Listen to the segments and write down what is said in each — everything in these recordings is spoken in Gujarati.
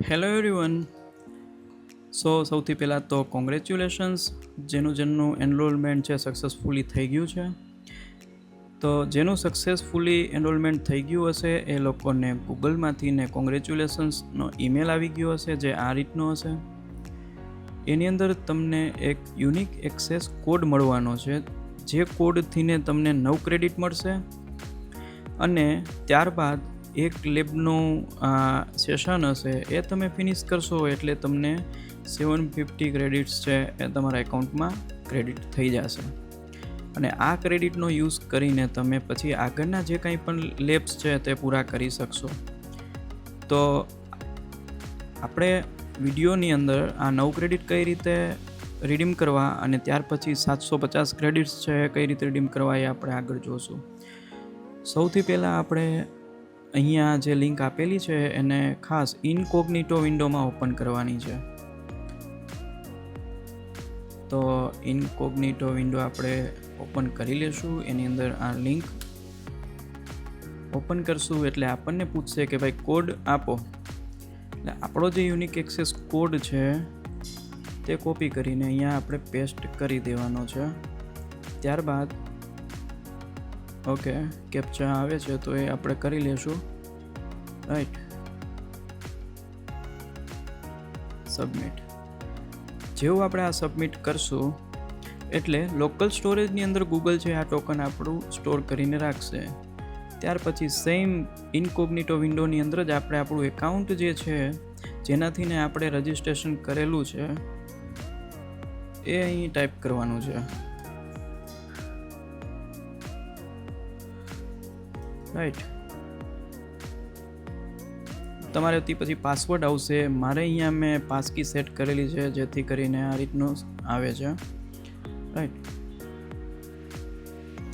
Hello everyone. સૌથી પહેલાં તો કોંગ્રેચ્યુલેશન્સ, જેનું એનરોલમેન્ટ છે સક્સેસફુલી થઈ ગયું છે. તો જેનું સક્સેસફુલી એનરોલમેન્ટ થઈ ગયું હશે એ લોકોને ગૂગલમાંથી ને કોંગ્રેચ્યુલેશન્સનો ઈમેલ આવી ગયો હશે, જે આ રીતનો હશે. એની અંદર તમને એક યુનિક એક્સેસ કોડ મળવાનો છે, જે કોડથીને તમને 9 ક્રેડિટ મળશે. અને ત્યારબાદ એક લેબનું સેશન હશે, એ તમે ફિનિશ કરશો એટલે તમને 750 ક્રેડિટ્સ છે એ તમારા એકાઉન્ટમાં ક્રેડિટ થઈ જશે. અને આ ક્રેડિટનો યુઝ કરીને તમે પછી આગળના જે કંઈ પણ લેબ્સ છે તે પૂરા કરી શકશો. તો આપણે વિડીયોની અંદર આ 9 ક્રેડિટ કઈ રીતે રિડીમ કરવા અને ત્યાર પછી 750 ક્રેડિટ્સ છે કઈ રીતે રિડીમ કરવા એ આપણે આગળ જોશું. સૌથી પહેલાં આપણે અહીંયા જે લિંક આપેલી છે એને ખાસ ઇનકોગ્નિટો વિન્ડોમાં ઓપન કરવાની છે. તો ઇનકોગ્નિટો વિન્ડો આપણે ઓપન કરી લેશું. એની અંદર આ લિંક ઓપન કરશું એટલે આપણને પૂછશે કે ભાઈ કોડ આપો. એટલે આપણો જે યુનિક એક્સેસ કોડ છે તે કોપી કરીને અહીંયા આપણે પેસ્ટ કરી દેવાનો છે. ત્યારબાદ ઓકે કેપ્ચા આવે છે તો એ આપણે કરી લેશું. Right, submit. જેવું આપણે આ સબમિટ કરશું એટલે લોકલ સ્ટોરેજની અંદર ગૂગલ છે આ ટોકન આપણું સ્ટોર કરીને રાખશે. ત્યાર પછી સેમ ઇનકોગ્નિટો વિન્ડોની અંદર જ આપણે આપણું એકાઉન્ટ જે છે જેનાથી ને આપણે રજિસ્ટ્રેશન કરેલું છે એ અહીં ટાઈપ કરવાનું છે. રાઈટ, તમારે તે પછી પાસવર્ડ આવશે. મારે અહીંયા મેં પાસકી સેટ કરેલી છે જેથી કરીને આ રીતનું આવે છે. રાઈટ,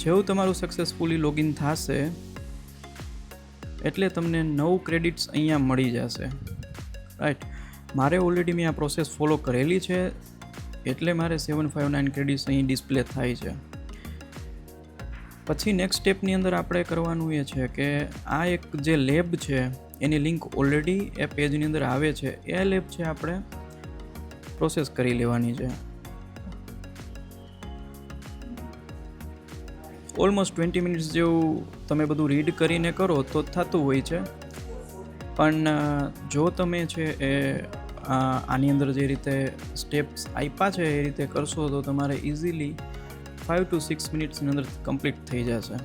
જેવું તમારું સક્સેસફુલી લોગિન થશે એટલે તમને 9 ક્રેડિટ્સ અહીંયા મળી જશે. રાઈટ, મારે ઓલરેડી મેં આ પ્રોસેસ ફોલો કરેલી છે એટલે મારે 759 ક્રેડિટ્સ અહીં ડિસ્પ્લે થાય છે. પછી નેક્સ્ટ સ્ટેપની અંદર આપણે કરવાનું એ છે કે આ એક જે લેબ છે એની લિંક ઓલરેડી એ પેજની અંદર આવે છે, એ લેબ છે આપણે પ્રોસેસ કરી લેવાની છે. ઓલમોસ્ટ 20 મિનિટ્સ જેવું તમે બધું રીડ કરીને કરો તો થતું હોય છે. પણ જો તમે છે એ આની અંદર જે રીતે સ્ટેપ્સ આપ્યા છે એ રીતે કરશો તો તમારે ઇઝીલી 5 to 6 મિનિટ્સની અંદર કમ્પ્લીટ થઈ જશે.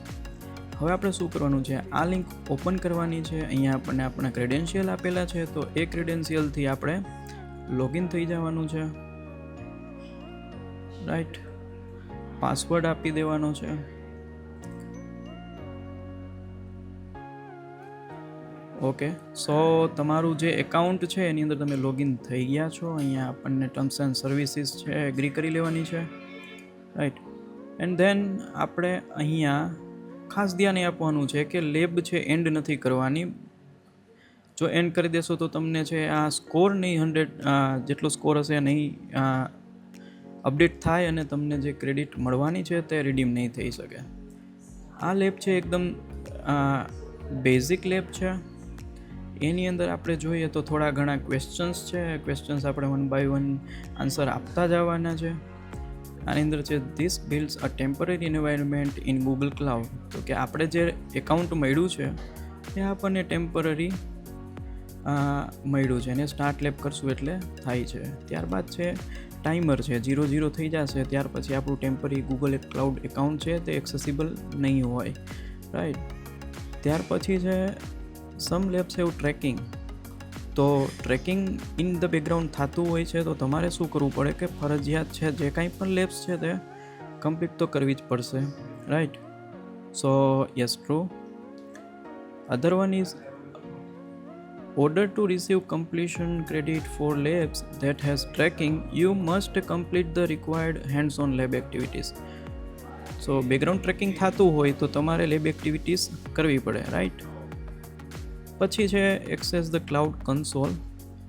હવે આપણે શું કરવાનું છે, આ લિંક ઓપન કરવાની છે. અહીંયા આપણને આપણા ક્રેડેન્શિયલ આપેલા છે તો એ ક્રેડેન્શિયલથી આપણે લોગિન થઈ જવાનું છે. રાઈટ, પાસવર્ડ આપી દેવાનો છે. ઓકે, સો તમારું જે એકાઉન્ટ છે એની અંદર તમે લોગિન થઈ ગયા છો. અહીંયા આપણને ટર્મ્સ એન્ડ સર્વિસીસ છે એગ્રી કરી લેવાની છે. રાઈટ, એન્ડ ધેન આપણે અહીંયા ખાસ ધ્યાન આપવાનું છે કે લેબ છે એન્ડ નથી કરવાની. જો એન્ડ કરી દેશો તો તમને છે આ સ્કોર નહીં 100 જેટલો સ્કોર હશે નહીં અપડેટ થાય અને તમને જે ક્રેડિટ મળવાની છે તે રિડીમ નહીં થઈ શકે. આ લેબ છે એકદમ બેઝિક લેબ છે. એની અંદર આપણે જોઈએ તો થોડા ઘણા ક્વેશ્ચન્સ છે. ક્વેશ્ચન્સ આપણે 1 by 1 આન્સર આપતા જવાના છે. આની અંદર છે this builds a temporary environment in Google Cloud. તો કે આપણે જે એકાઉન્ટ મળ્યું છે એ આપણને ટેમ્પરરી મળ્યું છે અને સ્ટાર્ટ લેબ કરશું એટલે થાય છે. ત્યારબાદ છે ટાઈમર છે 0 થઈ જશે ત્યાર પછી આપણું ટેમ્પરરી ગૂગલ ક્લાઉડ એકાઉન્ટ છે તે એક્સેસિબલ નહીં હોય. રાઈટ, ત્યાર પછી છે સમ લેબ્સ એવું ટ્રેકિંગ. તો ટ્રેકિંગ ઇન ધ બેકગ્રાઉન્ડ થતું હોય છે તો તમારે શું કરવું પડે કે ફરજિયાત છે જે કાંઈ પણ લેબ્સ છે તે કમ્પ્લીટ તો કરવી જ પડશે. Right, so yes true. Other one is order to receive completion credit for labs that has tracking, you must complete the required hands-on lab activities. So background tracking થતું હોય તો તમારે લેબ એક્ટિવિટીઝ કરવી પડે. રાઈટ, પછી છે એક્સેસ ધ ક્લાઉડ કન્સોલ.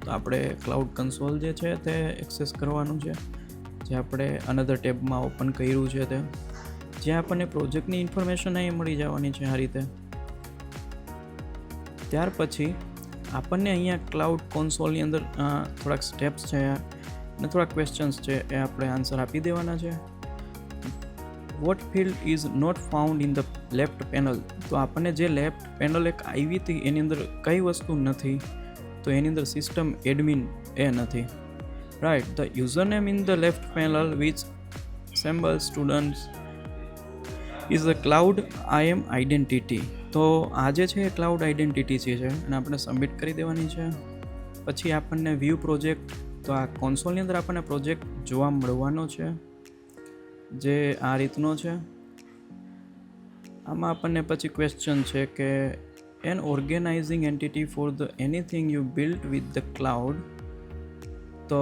તો આપણે ક્લાઉડ કન્સોલ જે છે તે એક્સેસ કરવાનું છે, જે આપણે અનધર ટેબમાં ઓપન કર્યું છે તે, જ્યાં આપણને પ્રોજેક્ટની ઇન્ફોર્મેશન અહીં મળી જવાની છે આ રીતે. ત્યાર પછી આપણને અહીંયા ક્લાઉડ કોન્સોલની અંદર થોડાક સ્ટેપ્સ છે અને થોડાક ક્વેશ્ચન્સ છે એ આપણે આન્સર આપી દેવાના છે. What field is not found in the left panel. તો આપણને જે લેફ્ટ પેનલ એક આવી હતી એની અંદર કઈ વસ્તુ નથી, તો એની અંદર સિસ્ટમ એડમિન એ નથી. Right. The username in the left panel which sample students is the cloud IAM identity. તો આ જે છે એ ક્લાઉડ આઈડેન્ટિટી છે અને આપણે સબમિટ કરી દેવાની છે. પછી આપણને વ્યૂ પ્રોજેક્ટ, તો આ કોન્સોલની અંદર આપણને પ્રોજેક્ટ જોવા મળવાનો છે જે આ રીતનો છે. આમાં આપણને પછી ક્વેશ્ચન છે કે an organising entity for the anything you built with the cloud. તો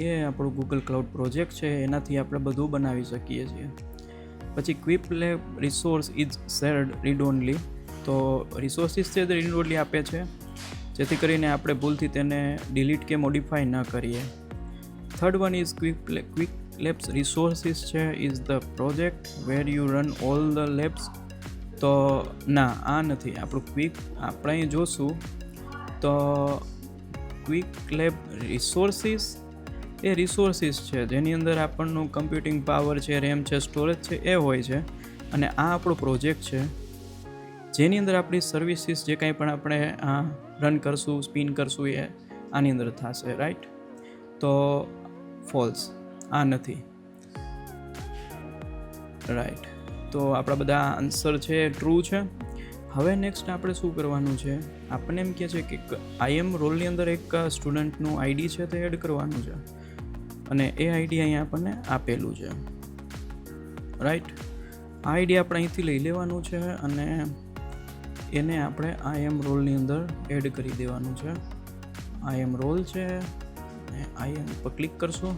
એ આપણું ગૂગલ ક્લાઉડ પ્રોજેક્ટ છે, એનાથી આપણે બધું બનાવી શકીએ છીએ. પછી Qwik lab resource is shared read only. તો રિસોર્સિસ છે તે રીડ ઓનલી આપે છે, જેથી કરીને આપણે ભૂલથી તેને ડિલીટ કે મોડિફાઈ ન કરીએ. Third one is Qwik labs resources છે is the project where you run all the labs. તો ના, આ નથી આપણું આપણે અહીં જોશું તો ક્વિક લેબ રિસોર્સિસ એ રિસોર્સિસ છે જેની અંદર આપણનું કમ્પ્યુટિંગ પાવર છે, રેમ છે, સ્ટોરેજ છે એ હોય છે. અને આ આપણો પ્રોજેક્ટ છે જેની અંદર આપણી સર્વિસીસ જે કાંઈ પણ આપણે રન કરશું, સ્પિન કરશું એ આની અંદર થશે. રાઈટ. તો ફોલ્સ, આ નથી. રાઈટ. તો આપણા બધા આન્સર છે ટ્રુ છે. હવે નેક્સ્ટ આપણે શું કરવાનું છે, આપણને એમ કહે છે કે IAM રોલની અંદર એક સ્ટુડન્ટનું ID છે તે એડ કરવાનું છે અને એ ID અહીંયા આપણને આપેલું છે. રાઈટ. આ ID આપણે અહીંથી લઈ લેવાનું છે અને એને આપણે IAM રોલની અંદર એડ કરી દેવાનું છે. IAM રોલ છે અને IAM પર ક્લિક કરશો.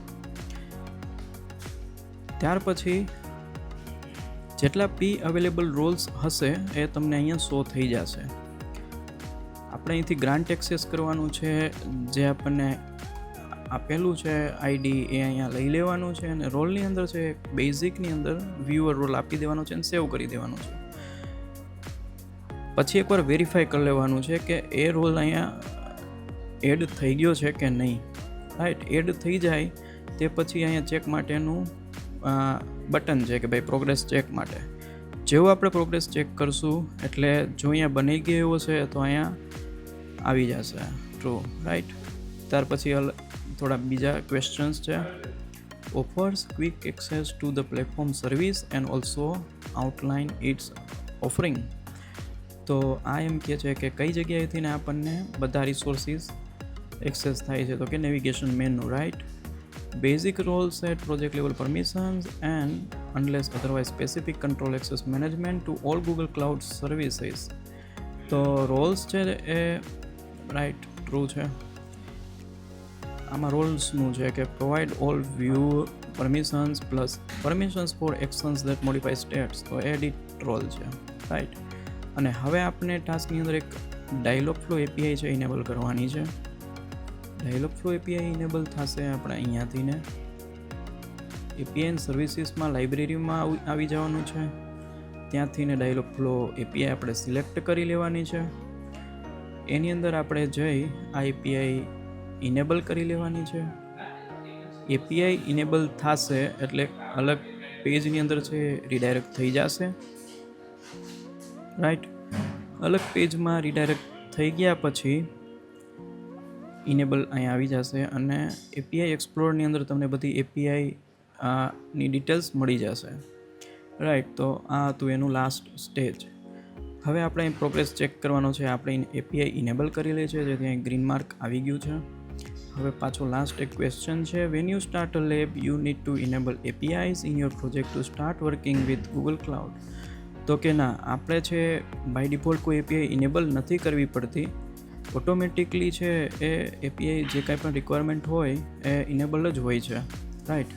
ત્યાર પછી જેટલા અવેલેબલ રોલ્સ હશે એ તમને અહીંયા શો થઈ જશે. આપણે અહીંથી ગ્રાન્ટ એક્સેસ કરવાનું છે, જે આપણને આપેલું છે ID એ અહીંયા લઈ લેવાનું છે અને રોલની અંદર છે બેઝિકની અંદર વ્યુઅર રોલ આપી દેવાનો છે અને સેવ કરી દેવાનું છે. પછી એકવાર વેરીફાઈ કરી લેવાનું છે કે એ રોલ અહીંયા એડ થઈ ગયો છે કે નહીં. રાઈટ. એડ થઈ જાય તે પછી અહીંયા ચેક માટેનું બટન છે કે ભાઈ પ્રોગ્રેસ ચેક માટે. જેવું આપણે પ્રોગ્રેસ ચેક કરશું એટલે જો અહીંયા બની ગયું હશે તો અહીંયા આવી જશે ટ્રુ. રાઈટ. ત્યાર પછી થોડા બીજા ક્વેશ્ચન્સ છે. Offers quick access to the platform service and also outline its offering. તો આ એમ કહે છે કે કઈ જગ્યાએથી ને આપણને બધા રિસોર્સિસ એક્સેસ થાય છે, તો કે navigation menu. Right. Basic role set project level permissions and unless otherwise specific control access management to all Google Cloud services. તો રોલ્સ છે એ રાઈટ ટ્રુ છે. આમાં રોલ્સનું છે કે provide all view permissions plus permissions for actions that modify states. તો એડિટ રોલ છે. રાઈટ. અને હવે આપણે ટાસ્કની અંદર એક ડાયલોગ ફ્લો API છે ઇનેબલ કરવાની છે. ડાયલોગ ફ્લો API ઇનેબલ થશે આપણે અહીંયાથી ને API એન્ડ સર્વિસીસમાં લાઇબ્રેરીમાં આવી જવાનું છે. ત્યાંથી ને ડાયલોગ ફ્લો API આપણે સિલેક્ટ કરી લેવાની છે. એની અંદર આપણે જઈ આ API ઇનેબલ કરી લેવાની છે. API ઇનેબલ થશે એટલે અલગ પેજની અંદર છે રીડાયરેક્ટ થઈ જશે. રાઈટ. અલગ પેજમાં રીડાયરેક્ટ થઈ ગયા પછી ઇનેબલ અહીંયા આવી જશે અને API એક્સપ્લોરની અંદર તમને બધી API ની ડિટેલ્સ મળી જશે. રાઈટ. તો આ હતું એનું લાસ્ટ સ્ટેજ. હવે આપણે અહીં પ્રોગ્રેસ ચેક કરવાનો છે. આપણે API ઇનેબલ કરી લે છે, જેથી અહીં ગ્રીન માર્ક આવી ગયું છે. હવે પાછો લાસ્ટ એક ક્વેશ્ચન છે. When you start a lab you need to enable APIs in your project to start working with Google Cloud. તો કે ના, આપણે છે બાય ડિફોલ્ટ કોઈ API ઇનેબલ નથી કરવી પડતી. ઓટોમેટિકલી છે એ API જે કાંઈ પણ રિક્વાયરમેન્ટ હોય એ ઇનેબલ જ હોય છે. રાઈટ.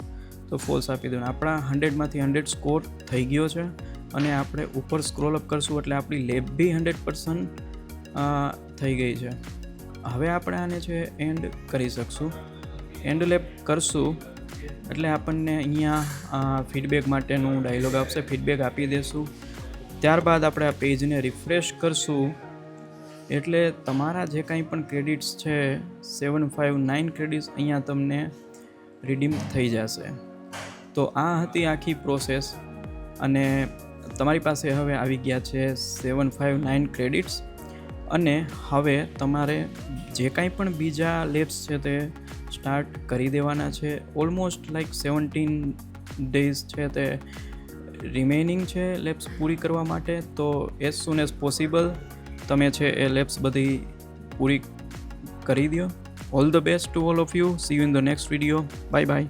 તો ફોલ્સ આપી દો. આપણા 100માંથી 100 સ્કોર થઈ ગયો છે અને આપણે ઉપર સ્ક્રોલ અપ કરશું એટલે આપણી લેબ બી 100% થઈ ગઈ છે. હવે આપણે આને છે એન્ડ કરી શકશું. એન્ડ લેબ કરશું એટલે આપણને અહીંયા ફીડબેક માટેનું ડાયલોગ આપશે. ફીડબેક આપી દઈશું. ત્યારબાદ આપણે આ પેજને રિફ્રેશ કરશું એટલે તમારા જે કાંઈ પણ ક્રેડિટ્સ છે 759 ક્રેડિટ્સ અહીંયા તમને રિડીમ થઈ જશે. તો આ હતી આખી પ્રોસેસ અને તમારી પાસે હવે આવી ગયા છે 759 ક્રેડિટ્સ અને હવે તમારે જે કાંઈ પણ બીજા લેબ્સ છે તે સ્ટાર્ટ કરી દેવાના છે. ઓલમોસ્ટ લાઈક 17 ડેઝ છે તે રિમેનિંગ છે લેબ્સ પૂરી કરવા માટે. તો એઝ સૂન એઝ પોસિબલ તમે છે એ લેબ્સ બધી પૂરી કરી દો. All the best to all of you. C you in the next video. Bye bye.